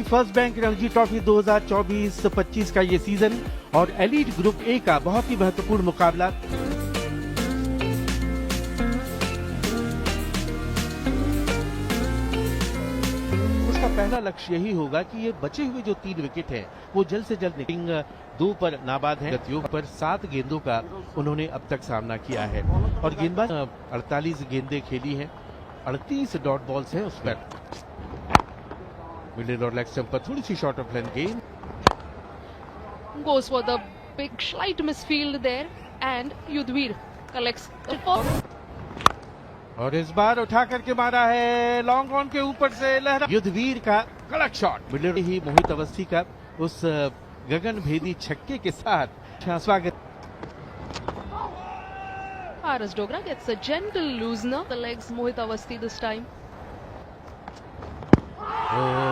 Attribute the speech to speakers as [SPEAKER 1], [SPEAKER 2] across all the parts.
[SPEAKER 1] First bank Ranji trophy 2024-25 का ये season और एलीट ग्रुप ए का बहुत ही महत्वपूर्ण मुकाबला। उसका पहला लक्ष्य यही होगा कि ये बचे हुए जो 3 विकेट हैं वो जल्द से जल्द निकलेंगे। 2 पर नाबाद है, गतियों पर 7 गेंदों का उन्होंने अब तक सामना किया है और गेंदबाज 48 गेंदें खेली हैं, 38 डॉट बॉल्स हैं उस पर। मिडिल और लेग स्टंप पर थोड़ी सी शॉर्ट ऑफ लेंथ गेंद।
[SPEAKER 2] Goes for the big slight misfield there and Yudhvir collects the ball.
[SPEAKER 1] और इस बार उठा करके मारा है लॉन्ग ऑन के ऊपर से लहरा। युद्धवीर का कड़क शॉट मिडिल ही मोहित अवस्थी का उस गगन भेदी छक्के के साथ स्वागत।
[SPEAKER 2] Paras Dogra gets a gentle loosener. The legs Mohit Avasthi this time.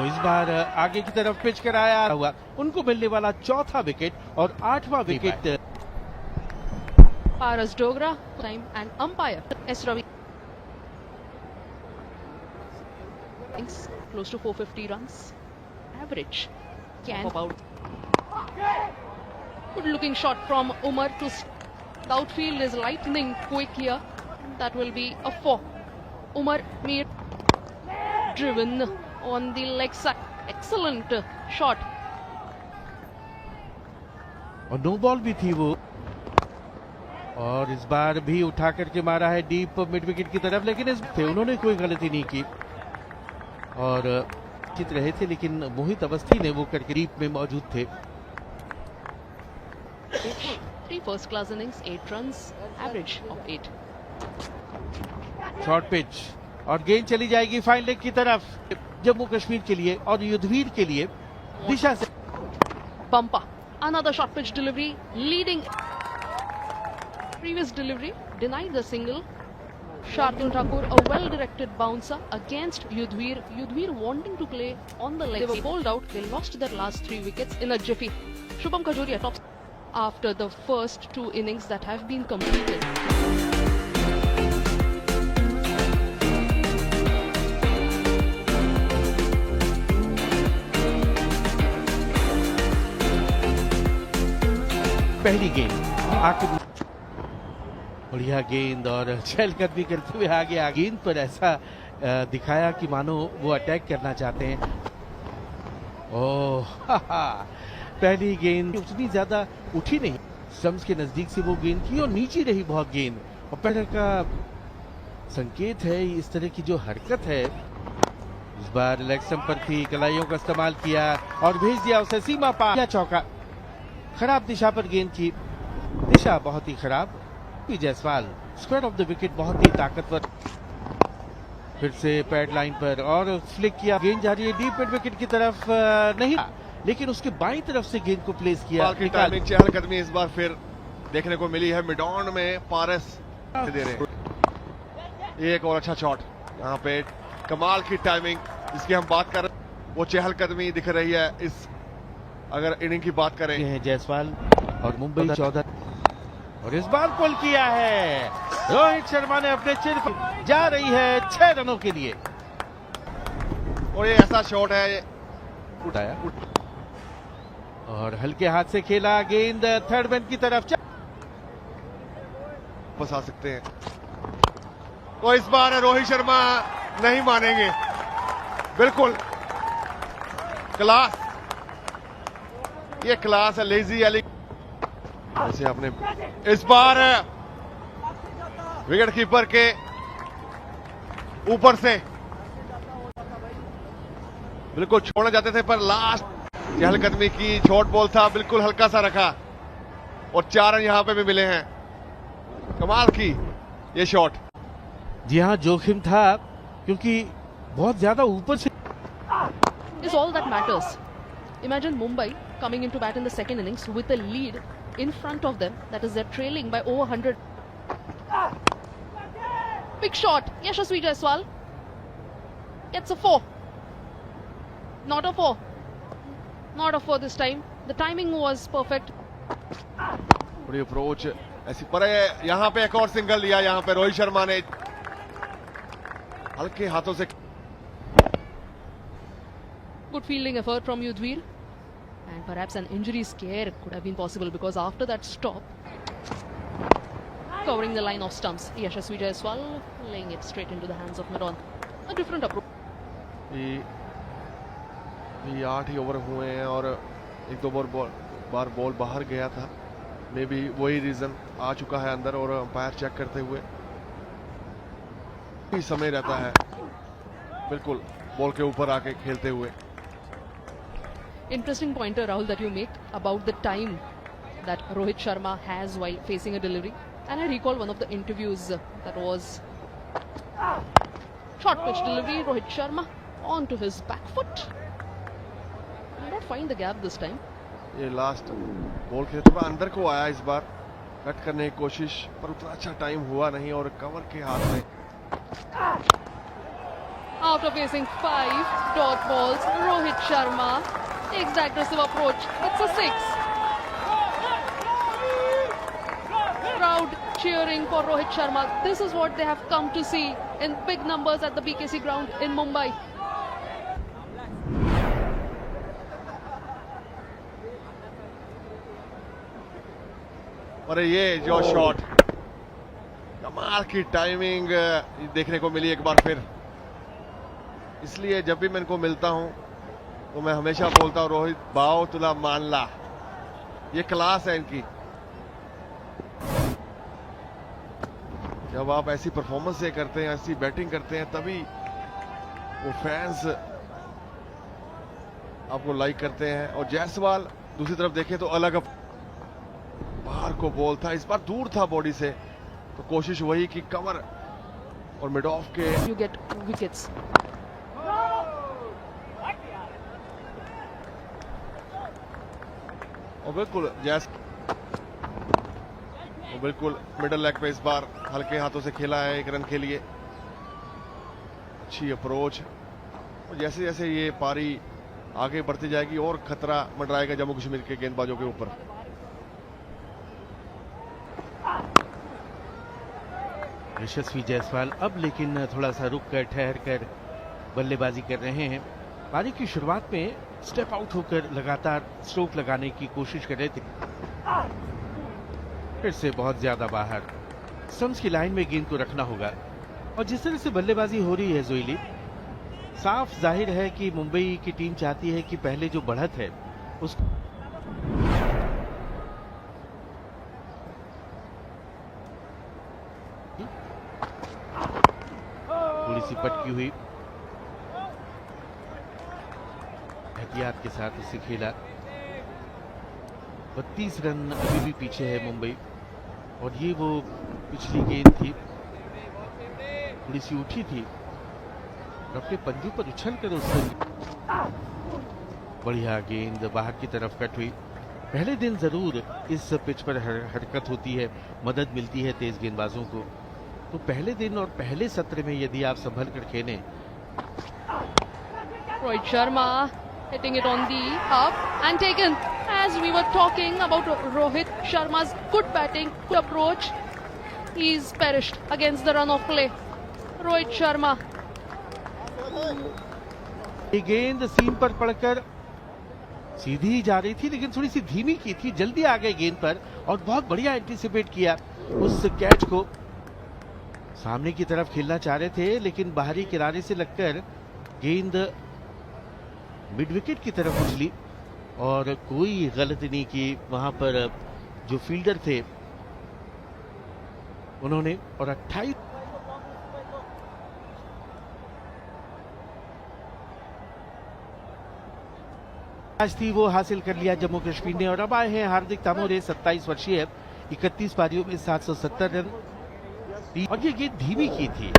[SPEAKER 1] इस बार आगे की तरफ पिच कराया हुआ उनको मिलने वाला चौथा विकेट और 8वां wicket.
[SPEAKER 2] Paras Dogra time and umpire S. Ravi. Close to 450 runs. Average. Can about. Good looking shot from Umar to the outfield is lightning quick here. That will be a 4. Umar made driven on the leg side. Excellent shot.
[SPEAKER 1] और no ball भी थी वो और इस बार भी उठा करके मारा है डीप मिड विकेट की तरफ, लेकिन इस उन्होंने कोई गलती नहीं की और जीत रहे थे, लेकिन मोहित अवस्थी ने वो करके डीप में मौजूद थे।
[SPEAKER 2] 3 first class innings, 8 runs, average of 8.
[SPEAKER 1] Short pitch और गेंद चली जाएगी फाइन लेग की तरफ जम्मू कश्मीर के लिए और युद्धवीर के लिए दिशा से।
[SPEAKER 2] Bumper, another short pitch delivery, leading. Previous delivery denied the single. Shardul Thakur, a well-directed bouncer against Yudhvir. Yudhvir wanting to play on the leg. They were bowled out. They lost their last 3 wickets in a jiffy. Shubham Khajuria tops after the first 2 innings that have been completed.
[SPEAKER 1] पहली गेंद आके बढ़िया गेंद और चहलकदमी करते हुए आगे गेंद पर ऐसा दिखाया कि मानो वो अटैक करना चाहते हैं। ओह पहली गेंद उतनी ज्यादा उठी नहीं, स्टंप्स के नजदीक से वो गेंद की और नीचे रही बहुत गेंद और पहले का संकेत है इस तरह की जो हरकत है। इस बार लेग स्टंप पर थी, कलाइयों का इस्तेमाल किया और भेज दिया उसे सीमा पार। चौका, खराब दिशा पर गेंद की, दिशा बहुत ही खराब। Jaiswal square of the wicket बहुत ही ताकतवर, फिर से पैड लाइन पर और फ्लिक किया, गेंद जा रही है डीप मिड विकेट की तरफ, नहीं लेकिन उसके बाईं तरफ से गेंद को प्लेस किया।
[SPEAKER 3] चहलकदमी इस बार फिर देखने को मिली है मिडॉन में। पारस दे रहे हैं एक और अच्छा शॉट, यहाँ पे कमाल की टाइमिंग जिसकी हम बात कर रहे हैं वो चहलकदमी दिख रही है। इस अगर इनिंग की बात करें
[SPEAKER 1] हैं जायसवाल और मुंबई 14 और इस बार पुल किया है रोहित शर्मा ने अपने चिर जा रही है 6 रनों के लिए
[SPEAKER 3] और ये ऐसा शॉट है
[SPEAKER 1] उठाया और हल्के हाथ से खेला, गेंद थर्ड मैन की तरफ
[SPEAKER 3] फंसा सकते हैं। तो इस बार रोहित शर्मा नहीं मानेंगे, बिल्कुल क्लास, ये क्लास है लेजी अली। ऐसे आपने इस बार विकेट कीपर के ऊपर से बिल्कुल छोड़ना चाहते थे पर लास्ट चहलकदमी की शॉर्ट बॉल था, बिल्कुल हल्का सा रखा और 4 रन यहां पे भी मिले हैं। कमाल की ये शॉट।
[SPEAKER 1] जी हाँ, जोखिम था क्योंकि बहुत ज्यादा ऊपर से।
[SPEAKER 2] Is all that matters. Imagine Mumbai coming into bat in the second innings with a lead in front of them, that is they're trailing by over 100. Big shot, Yashasvi Jaiswal gets a 4. Not a 4. Not a 4 this time. The timing was perfect.
[SPEAKER 3] बड़ी approach ऐसी पर यहाँ पे एक और single लिया, यहाँ पे रोहित शर्मा ने हल्के हाथों से
[SPEAKER 2] Good fielding effort from Yudhvir. And perhaps an injury scare could have been possible because after that stop, covering the line of stumps, Yashasvi Jaiswal laying it straight into the hands of Medon. A different approach.
[SPEAKER 3] ये 8 ही over हुए हैं और एक दो बार ball बाहर गया था, may be वही रीजन आ चुका है अंदर और अंपायर चेक करते हुए ही समय रहता है बिल्कुल बॉल के ऊपर आके खेलते हुए.
[SPEAKER 2] Interesting pointer, Rahul, that you make about the time that Rohit Sharma has while facing a delivery. And I recall one of the interviews that was short pitch delivery, Rohit Sharma onto his back foot. Did not find the gap this time.
[SPEAKER 3] ये last ball खेलते हुए अंदर को आया, इस बार cut करने की कोशिश पर उतना अच्छा टाइम हुआ नहीं और कवर के हाथ में.
[SPEAKER 2] After facing 5 dot balls, Rohit Sharma takes the aggressive approach. It's a 6. Crowd cheering for Rohit Sharma. This is what they have come to see in big numbers at the BKC ground in Mumbai.
[SPEAKER 3] और ये जो shot, कमाल की timing देखने को मिली एक बार फिर. इसलिए जब भी मैं इनको मिलता हूं तो मैं हमेशा बोलता हूं, रोहित बाओ तुला मान ला. ये क्लास है इनकी. जब आप ऐसी परफॉर्मेंस से करते हैं, ऐसी बैटिंग करते हैं, तभी वो फैंस आपको लाइक करते हैं. और जायसवाल दूसरी तरफ देखें तो अलग बाहर को बॉल था, इस बार दूर था बॉडी से, तो कोशिश वही कि कवर और मिड ऑफ के
[SPEAKER 2] You get wickets.
[SPEAKER 3] और बिल्कुल मिडल लेग पे इस बार हल्के हाथों से खेला है, 1 रन के लिए. अच्छी अप्रोच. और जैसे जैसे ये पारी आगे बढ़ती जाएगी और खतरा मंडराएगा जम्मू कश्मीर के गेंदबाजों के ऊपर.
[SPEAKER 1] यशस्वी जायसवाल अब लेकिन थोड़ा सा रुक कर ठहर कर बल्लेबाजी कर रहे हैं. पारी की शुरुआत में स्टेप आउट होकर लगातार स्ट्रोक लगाने की कोशिश कर रहे थे, फिर से बहुत ज्यादा बाहर. स्टंप्स की लाइन में गेंद को रखना होगा. और जिस तरह से बल्लेबाजी हो रही है जोइली, साफ जाहिर है कि मुंबई की टीम चाहती है कि पहले जो बढ़त है उस थोड़ी सी पटकी हुई एहतियात के साथ उसे खेला. 32 रन अभी भी पीछे है मुंबई. और ये वो पिछली गेंद थी, थोड़ी सी उठी थी और अपने पंजों पर उछल कर उससे बढ़िया गेंद बाहर की तरफ कट हुई. पहले दिन जरूर इस पिच पर हरकत होती है, मदद मिलती है तेज गेंदबाजों को. तो पहले दिन और पहले सत्र में यदि आप संभल कर खेलें.
[SPEAKER 2] Rohit Sharma hitting it on the up and taken. As we were talking about Rohit Sharma's good batting, good approach, he's perished against the run of play. Rohit Sharma.
[SPEAKER 1] ये गेंद सीम पर पड़कर सीधी ही जा रही थी, लेकिन थोड़ी सी धीमी की थी. जल्दी आ गए गेंद पर और बहुत बढ़िया एंटीसिपेट किया. उस कैच को सामने की तरफ खेलना चाह रहे थे, लेकिन बाहरी किनारे से लगकर गेंद मिड विकेट की तरफ उछली और कोई गलती नहीं की वहां पर जो फील्डर थे उन्होंने. और 28 आज थी वो हासिल कर लिया जम्मू कश्मीर ने. और अब आए हैं हार्दिक तामोरे, 27 वर्षीय, 31 पारियों में 770 रन. और ये गेंद धीमी की थी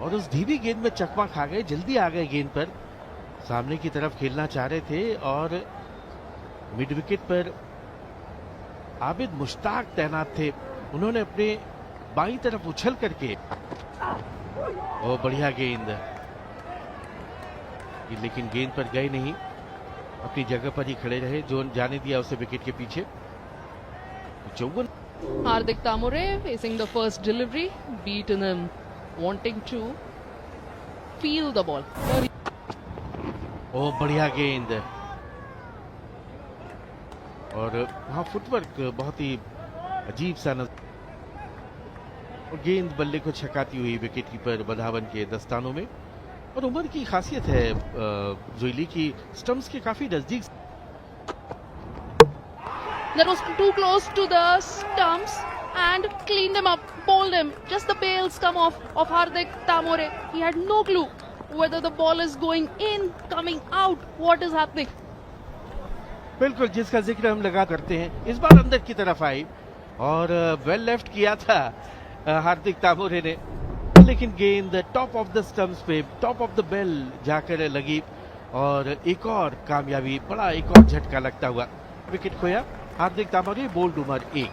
[SPEAKER 1] और उस धीमी गेंद में चकमा खा गए. जल्दी आ गए गेंद पर, सामने की तरफ खेलना चाह रहे थे और मिड विकेट पर आबिद मुश्ताक तैनात थे. उन्होंने अपने बाईं तरफ उछल करके वो बढ़िया गेंद, लेकिन गेंद पर गए नहीं, अपनी जगह पर ही खड़े रहे. जो जाने दिया उसे विकेट के पीछे. 54.
[SPEAKER 2] Hardik Tamore facing the first delivery, beaten him, wanting to feel the ball.
[SPEAKER 1] ओ बढ़िया गेंद, और वहां फुटवर्क बहुत ही अजीब सा नजर, और गेंद बल्ले को छकाती हुई विकेट कीपर बधावन के दस्तानों में। और उमर की खासियत है जोइली की, स्टंप्स के काफी नजदीक।
[SPEAKER 2] That was too close to the stumps and cleaned him up, bowled him. Just the bails come off of Hardik Tamore. He had no clue whether the ball is going in, coming out, what is happening.
[SPEAKER 1] बिल्कुल, जिसका जिक्र हम लगा करते हैं, इस बार अंदर की तरफ आई और वेल लेफ्ट किया था हार्दिक तामोरे ने, लेकिन गेंद टॉप ऑफ द स्टंप्स पे, टॉप ऑफ द बेल जाकर लगी और एक और कामयाबी, बड़ा एक और झटका लगता हुआ विकेट खोया हार्दिक तामोरे। बोल्ड उमर 1।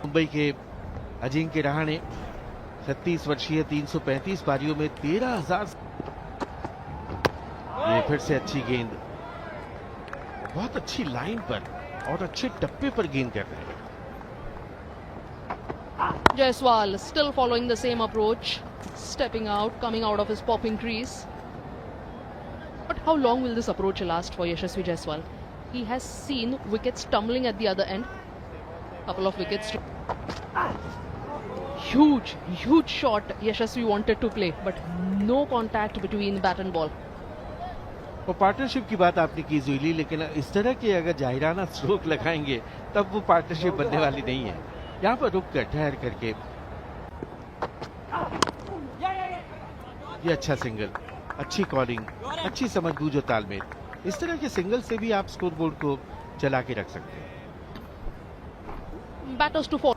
[SPEAKER 1] मुंबई के अजिंक्य रहाणे 36 वर्षीय 335 पारियों में 13,000। ये फिर से अच्छी गेंद, बहुत अच्छी लाइन पर और अच्छे टप्पे पर गेंद कर रहे हैं।
[SPEAKER 2] Jaiswal still following the same approach, stepping out, coming out of his popping crease. But how long will this approach last for Yashasvi Jaiswal? He has seen wickets tumbling at the other end. Couple of wickets. Huge shot Yashasvi wanted to play, but no contact between bat and ball.
[SPEAKER 1] और partnership की बात आपने की जोइली, लेकिन इस तरह के अगर जाहिराना स्ट्रोक लगाएंगे तब वो पार्टनरशिप बनने वाली नहीं है। यहाँ पर रुक कर ठहर करके ये अच्छा सिंगल, अच्छी कॉलिंग, अच्छी समझबूझ और तालमेल, इस तरह के सिंगल से भी आप स्कोरबोर्ड को चला के रख सकते हैं।
[SPEAKER 2] Batters to fall.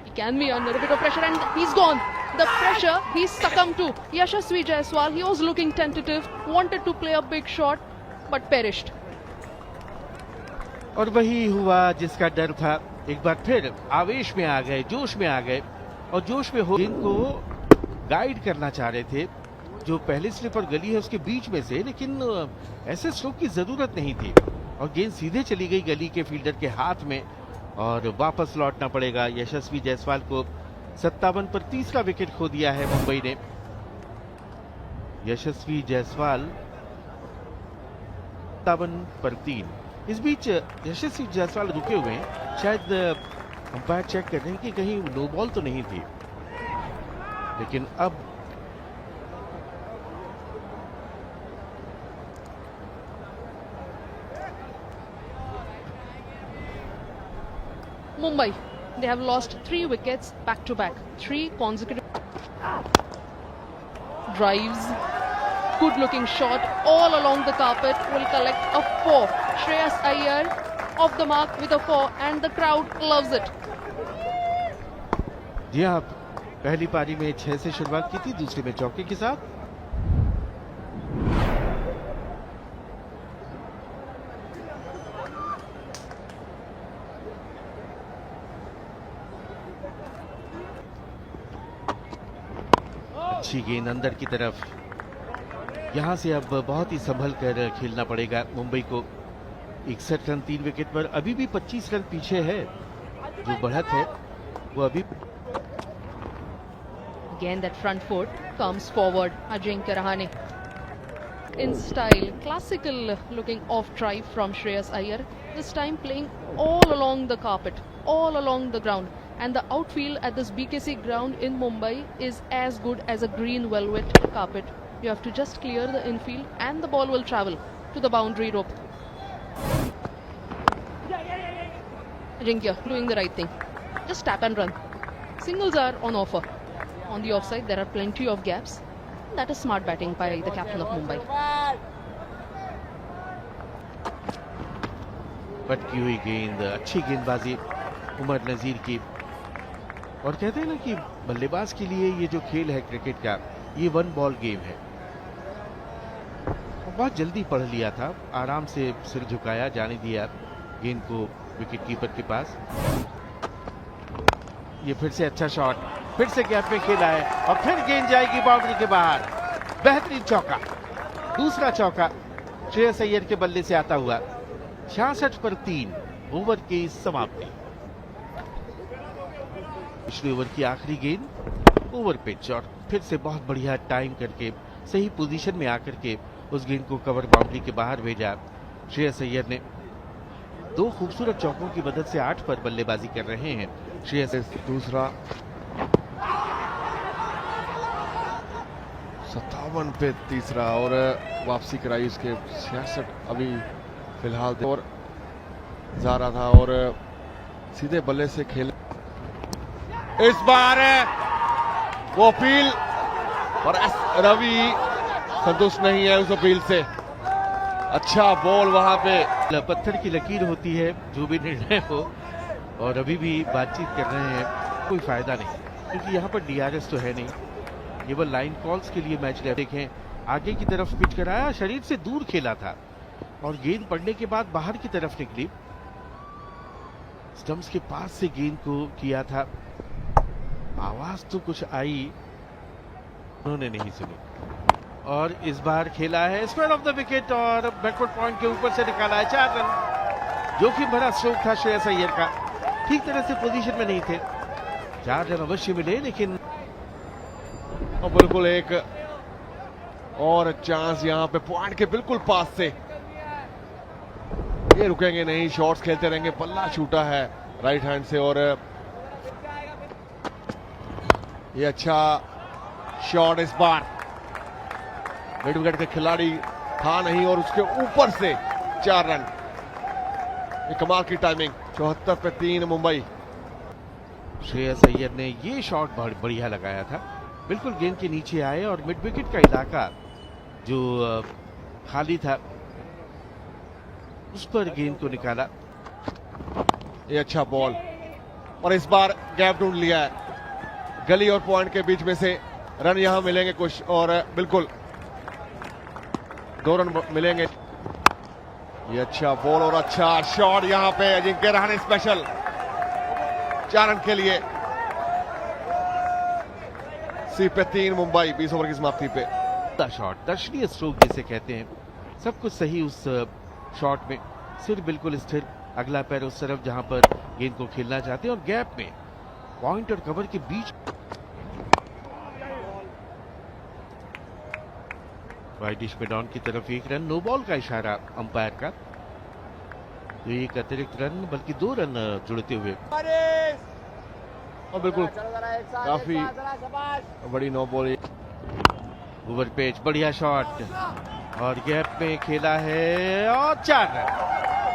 [SPEAKER 2] He can be under a bit of pressure and he's gone. The pressure he succumbed to. Yashasvi Jaiswal, he was looking tentative, wanted to play a big shot, but perished.
[SPEAKER 1] और वही हुआ जिसका डर था। एक बार फिर आवेश में आ गए, जोश में आ गए, और जोश में हो इनको गाइड करना चाह रहे थे। जो पहले स्लिपर गली है उसके बीच में से, लेकिन ऐसे स्ट्रोक की जरूरत नहीं थी और गेंद सीधे चली गई गली के फील्डर के हाथ में और वापस लौटना पड़ेगा यशस्वी जायसवाल को। 57 पर तीसरा विकेट खो दिया है मुंबई ने। यशस्वी जायसवाल 57 पर 3। इस बीच यशस्वी जायसवाल रुके हुए हैं, शायद अंपायर चेक कर रहे हैं कि कहीं नो बॉल तो नहीं थी, लेकिन अब
[SPEAKER 2] Mumbai, they have lost 3 wickets back to back. 3 consecutive drives. Good looking shot all along the carpet, will collect a 4. Shreyas Iyer off the mark with a 4 and the crowd loves it.
[SPEAKER 1] जी हाँ, पहली पारी में 6 से शुरुआत की थी, दूसरी में चौके के साथ। अच्छी गेंद अंदर की तरफ। यहां से अब बहुत ही संभल कर खेलना पड़ेगा मुंबई को। 61 रन 3 विकेट पर, अभी भी 25 रन पीछे है। जो बढ़त है वो अभी।
[SPEAKER 2] Again that front foot comes forward. Ajinkya Rahane in style, classical looking off drive from Shreyas Iyer. This time playing all along the carpet, all along the ground. And the outfield at this BKC ground in Mumbai is as good as a green velvet carpet. You have to just clear the infield and the ball will travel to the boundary rope. Ajinkya doing the right thing. Just tap and run. Singles are on offer. On the offside, there are plenty of gaps. That is smart batting by the captain of Mumbai.
[SPEAKER 1] भटकी हुई गेंद, अच्छी गेंदबाजी उमर नजीर की। और कहते हैं ना कि बल्लेबाज के लिए ये जो खेल है क्रिकेट का, ये 1 बॉल गेम है। बहुत जल्दी पढ़ लिया था, आराम से सिर झुकाया, जाने दिया गेंद को विकेट कीपर के पास। ये फिर से अच्छा शॉट, फिर से गैप में खेला है और फिर गेंद जाएगी बाउंड्री के बाहर। बेहतरीन चौका, दूसरा चौका श्रेयस अय्यर के बल्ले से आता हुआ। 66 पर 3, ओवर की समाप्ति। पिछले ओवर की आखिरी गेंद ओवर पिच और फिर से बहुत बढ़िया टाइम करके सही पोजीशन में आकर के उस गेंद को कवर बाउंड्री के बाहर भेजा। श्रेयस अय्यर ने 2 खूबसूरत चौकों की मदद से 8 पर बल्लेबाजी कर रहे हैं। श्रेयस
[SPEAKER 3] दूसरा 57 पे तीसरा और वापसी कराई उसके 66 अभी फिलहाल और जा रहा था और सीधे बल्ले से खेल। इस बार वो अपील और रवि संतुष्ट नहीं है उस अपील से। अच्छा बॉल वहां पे
[SPEAKER 1] पत्थर की लकीर होती है जो भी निर्णय हो, और अभी भी बातचीत कर रहे हैं, कोई फायदा नहीं क्योंकि यहाँ पर डीआरएस तो है नहीं, केवल लाइन कॉल्स के लिए मैच देखें। आगे की तरफ पिच कराया, शरीर से दूर खेला था और गेंद पड़ने के बाद बाहर की तरफ निकली। स्टंप्स के पास से गेंद को किया था, आवाज तो कुछ आई, उन्होंने नहीं सुनी। और इस बार खेला है स्क्वायर ऑफ द विकेट और बैकवर्ड पॉइंट के ऊपर से निकाला है 4 रन। जोखिम भरा स्ट्रोक था श्रेयस अय्यर का, ठीक तरह से पोजीशन में नहीं थे। 4 रन अवश्य मिले, लेकिन
[SPEAKER 3] बिल्कुल एक और चांस यहाँ पे पॉइंट के बिल्कुल पास से। ये रुकेंगे नहीं, शॉट्स खेलते रहेंगे। बल्ला छूटा है राइट हैंड से और ये अच्छा शॉट इस बार मिड विकेट के खिलाड़ी था नहीं और उसके ऊपर से 4 रन। ये कमाल की टाइमिंग। 74 पे 3 मुंबई।
[SPEAKER 1] श्रेयस अय्यर ने ये शॉट बहुत बढ़िया लगाया था, बिल्कुल गेंद के नीचे आए और मिड विकेट का इलाका जो खाली था उस पर गेंद को निकाला।
[SPEAKER 3] ये अच्छा बॉल और इस बार गैप ढूंढ लिया है। गली और पॉइंट के बीच में से रन यहां मिलेंगे कुछ और बिल्कुल 2 रन मिलेंगे। ये अच्छा बॉल और अच्छा शॉट यहां पे अजिंक्य रहाणे स्पेशल 4 रन के लिए। सी पे 3 मुंबई 20 ओवर की समाप्ति पे।
[SPEAKER 1] शॉट दर्शनीय स्ट्रोक जिसे कहते हैं, सब कुछ सही उस शॉट में, सिर बिल्कुल स्थिर, अगला पैर उस तरफ जहां पर गेंद को खेलना चाहते हैं और गैप में पॉइंट और कवर के बीच। वाइड डिश में डाउन की तरफ 1 रन, नो बॉल का इशारा अंपायर का, तो एक अतिरिक्त रन बल्कि 2 रन जुड़ते हुए
[SPEAKER 3] और बिल्कुल काफी बड़ी नो बॉल।
[SPEAKER 1] ओवर पेच, बढ़िया शॉट और गैप में खेला है और 4 रन।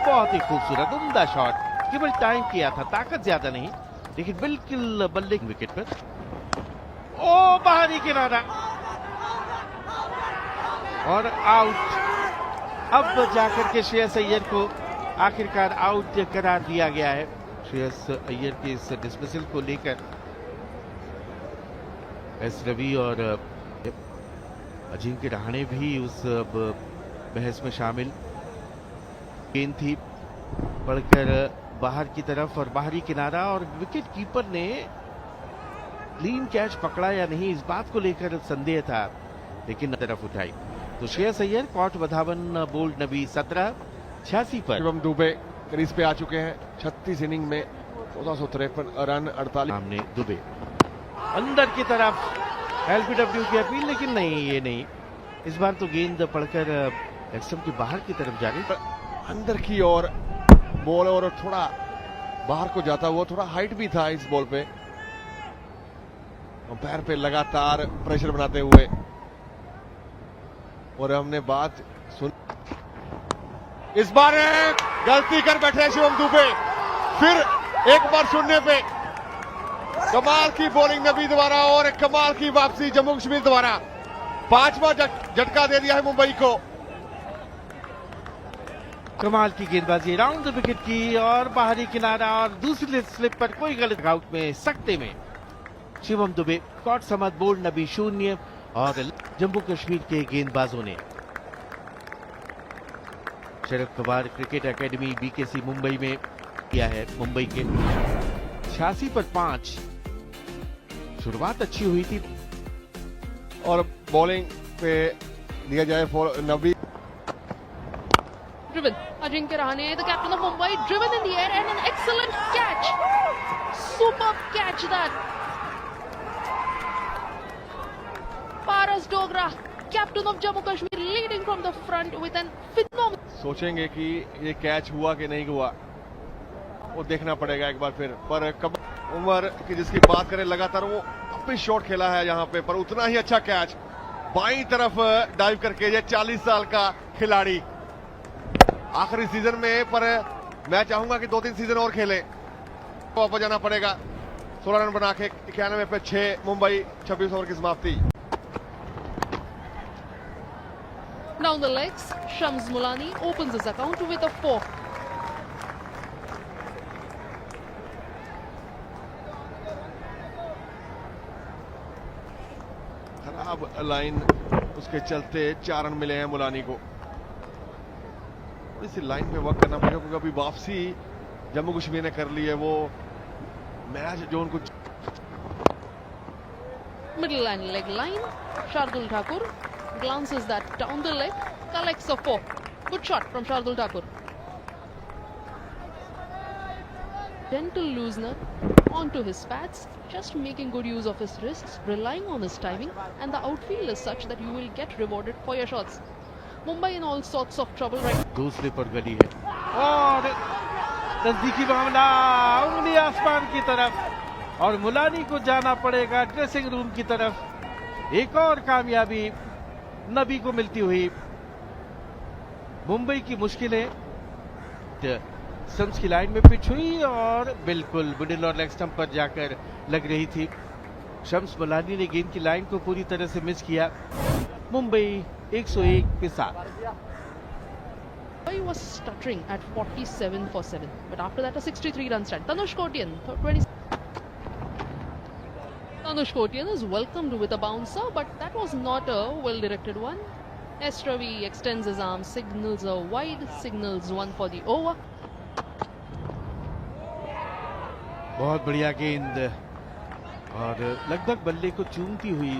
[SPEAKER 1] बहुत ही खूबसूरत उम्दा शॉट, केवल टाइम किया था, ताकत ज्यादा नहीं, लेकिन बिल्कुल बल्ले विकेट पर। ओ बाहरी किनारा और आउट। अब जाकर के श्रेयस अय्यर को आखिरकार आउट करार दिया गया है। श्रेयस अय्यर के इस डिसमिसल को लेकर एस रवि और अजिंक्य रहाणे भी उस बहस में शामिल। गेंद थी पड़कर बाहर की तरफ और बाहरी किनारा, और विकेट कीपर ने क्लीन कैच पकड़ा या नहीं इस बात को लेकर संदेह था, लेकिन तरफ उठाई तो श्रेयस अय्यर कॉट बधावन, बोल्ड नबी 17, 86 पर।
[SPEAKER 3] शिवम दुबे क्रीज पे आ चुके हैं। 36 इनिंग में 1453 रन, 48।
[SPEAKER 1] सामने दुबे अंदर की तरफ, एलबीडब्ल्यू की अपील, लेकिन नहीं, ये नहीं, इस बार तो गेंद पड़कर एक्सम के बाहर की तरफ जा रही,
[SPEAKER 3] अंदर की ओर बॉल और थोड़ा बाहर को जाता हुआ, थोड़ा हाइट भी था इस बॉल पे। पैर पे लगातार प्रेशर बनाते हुए, और हमने बात सुन। इस बार गलती कर बैठे शिवम दुबे, फिर एक बार सुनने पे कमाल की बॉलिंग नबी द्वारा और कमाल की वापसी जम्मू कश्मीर द्वारा। 5वां झटका दे दिया है मुंबई को।
[SPEAKER 1] कमाल की गेंदबाजी राउंड द विकेट की और बाहरी किनारा, और दूसरी स्लिप पर कोई गलत आउट में सख्ते में शिवम दुबे, कॉट समत, बोल्ड नबी 0 और जम्मू कश्मीर के गेंदबाजों ने। Sharad Pawar cricket academy BKC Mumbai में किया है। मुंबई के 86 पर 5। शुरुआत अच्छी हुई थी
[SPEAKER 3] और बॉलिंग पे दिया जाए for Nabi.
[SPEAKER 2] Driven. Ajinkya Rahane, the captain of Mumbai, driven in the air and an excellent catch. Superb catch that. Paras Dogra, captain of Jammu Kashmir, leading from the front with an phenomenal.
[SPEAKER 3] सोचेंगे कि ये catch हुआ कि नहीं हुआ, वो देखना पड़ेगा एक बार फिर। पर उमर की जिसकी बात करें, लगातार वो अपनी शॉट खेला है यहाँ पे, पर उतना ही अच्छा कैच बाईं तरफ डाइव करके। ये 40 साल का खिलाड़ी आखिरी सीजन में, पर मैं चाहूंगा कि 2-3 सीजन और खेले। वापस जाना पड़ेगा। 16 रन बना के 91 पे 6 मुंबई, 26 ओवर की समाप्ति।
[SPEAKER 2] Down the legs, Shams Mulani opens his account with a 4.
[SPEAKER 3] खराब लाइन उसके चलते 4 रन मिले हैं मुलानी को। इसी लाइन पे वर्क करना पड़ेगा, क्योंकि अभी वापसी जम्मू कश्मीर ने कर ली है। वो मैच जो उनको
[SPEAKER 2] Middle and leg line, Shardul Thakur glances that down the leg, collects a 4. Good shot from Shardul Thakur. Gentle loosener onto his pads, just making good use of his wrists, relying on his timing, and the outfield is such that you will get rewarded for your shots. Mumbai in all sorts of trouble right.
[SPEAKER 1] दूसरे पर गली है और नजदीकी मामला, उंगली आसमान की तरफ, और मुलानी को जाना पड़ेगा ड्रेसिंग रूम की तरफ। एक और कामयाबी नबी को मिलती हुई। मुंबई की मुश्किलें स्टंप्स की लाइन में पिच हुई और बिल्कुल मिडिल और लेग स्टंप पर जाकर लग रही थी। शम्स मुलानी ने गेंद की लाइन को पूरी तरह से मिस किया। मुंबई 101 के साथ।
[SPEAKER 2] Mumbai was stuttering at 47 for 7, but after that a 63 run stand. Tanush Kotian, 20. Tanush Kotian is welcomed with a bouncer, but that was not a well-directed one. S. Ravi extends his arm, signals a wide, signals one for the over.
[SPEAKER 1] बहुत बढ़िया गेंद और लगभग बल्ले को चूमती हुई,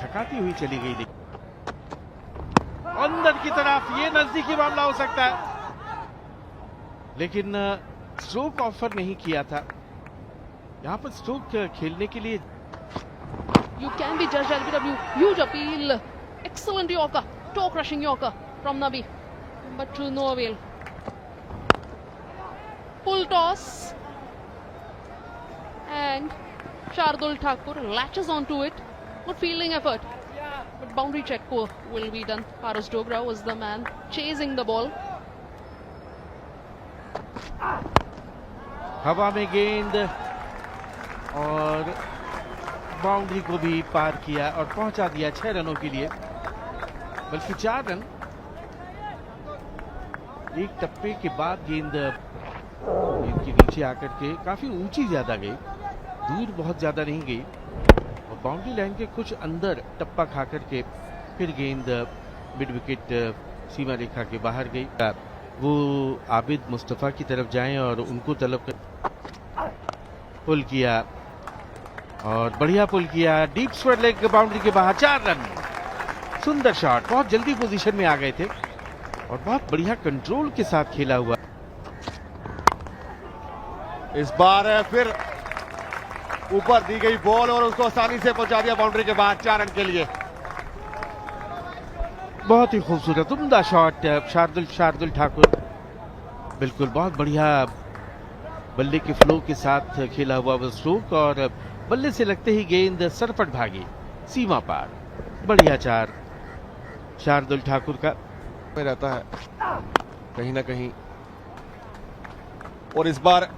[SPEAKER 1] छकाती हुई चली गई। अंदर की तरफ, ये नजदीकी मामला हो सकता है, लेकिन स्ट्रोक ऑफर नहीं किया था। यहाँ पर स्ट्रोक खेलने के लिए
[SPEAKER 2] You can be judged LBW. Huge appeal. Excellent Yorker. Toe crushing Yorker from Nabi. But to no avail. Full toss. And Shardul Thakur latches onto it. Good fielding effort. But boundary check will be done. Paras Dogra was the man chasing the ball.
[SPEAKER 1] हवा में गेंद और boundary को भी पार किया और पहुंचा दिया 6 रनों के लिए, बल्कि 4 रन। एक टप्पे के बाद गेंद के नीचे आकर के काफी ऊंची ज्यादा गई, दूर बहुत ज्यादा नहीं गई, और बाउंड्री लाइन के कुछ अंदर टप्पा खा करके फिर गेंद मिड विकेट सीमा रेखा के बाहर गई। वो आबिद मुस्तफा की तरफ जाएं और उनको तलब कर पुल किया, और बढ़िया पुल किया, डीप स्क्वायर लेग बाउंड्री के बाहर 4 रन। सुंदर शॉट, बहुत जल्दी पोजीशन में आ गए थे और बहुत बढ़िया कंट्रोल के साथ खेला हुआ।
[SPEAKER 3] इस बार फिर ऊपर दी गई बॉल और उसको आसानी से पहुंचा दिया बाउंड्री के बाहर 4 रन के लिए।
[SPEAKER 1] बहुत ही खूबसूरत उम्दा शॉट शार्दुल ठाकुर, बिल्कुल बहुत बढ़िया बल्ले के फ्लो के साथ खेला हुआ वो स्ट्रोक, और बल्ले से लगते ही गेंद सरपट भागी सीमा पार। बढ़िया 4 शार्दुल ठाकुर का
[SPEAKER 3] में रहता है कहीं ना कहीं, और इस बार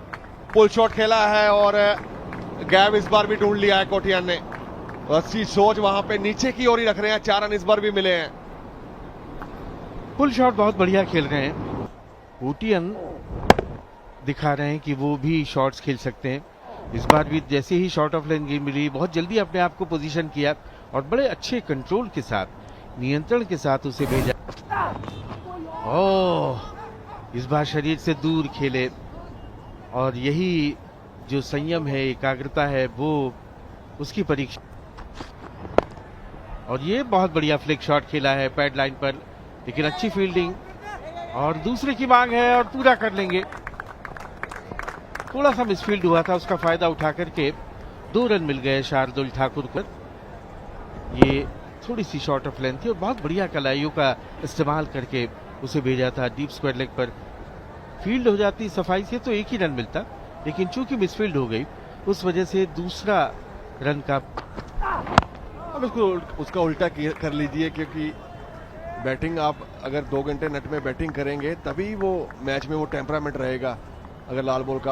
[SPEAKER 3] पुल शॉट खेला है और गैप इस बार भी ढूंढ लिया है कोटियान ने। अच्छी सोच वहां पे नीचे की ओर ही रख रहे हैं। 4 रन इस बार भी मिले हैं।
[SPEAKER 1] पुल शॉट बहुत बढ़िया खेल रहे हैं। कोटियन दिखा रहे हैं कि वो भी शॉट्स खेल सकते हैं। इस बार भी जैसे ही शॉर्ट ऑफ लाइन गेम मिली, बहुत जल्दी अपने आप को पोजीशन किया और बड़े अच्छे कंट्रोल के साथ, नियंत्रण के साथ उसे भेजा। ओह, इस बार शरीर से दूर खेले, और यही जो संयम है, एकाग्रता है, वो उसकी परीक्षा। और ये बहुत बढ़िया फ्लिक शॉट खेला है पैड लाइन पर, लेकिन अच्छी फील्डिंग, और दूसरे की मांग है और पूरा कर लेंगे। थोड़ा सा मिसफील्ड हुआ था, उसका फायदा उठा करके 2 रन मिल गए शार्दुल ठाकुर को। ये थोड़ी सी शॉर्ट ऑफ लेंथ थी और बहुत बढ़िया कलाइयों का इस्तेमाल करके उसे भेजा था डीप स्क्वायर लेग पर। फील्ड हो जाती सफाई से तो एक ही रन मिलता, लेकिन चूंकि मिसफील्ड हो गई उस वजह से दूसरा रन का।
[SPEAKER 3] अब उसका उल्टा कर लीजिए, क्योंकि बैटिंग आप अगर 2 घंटे नेट में बैटिंग करेंगे तभी वो मैच में वो टेम्परामेंट रहेगा। अगर लाल बॉल का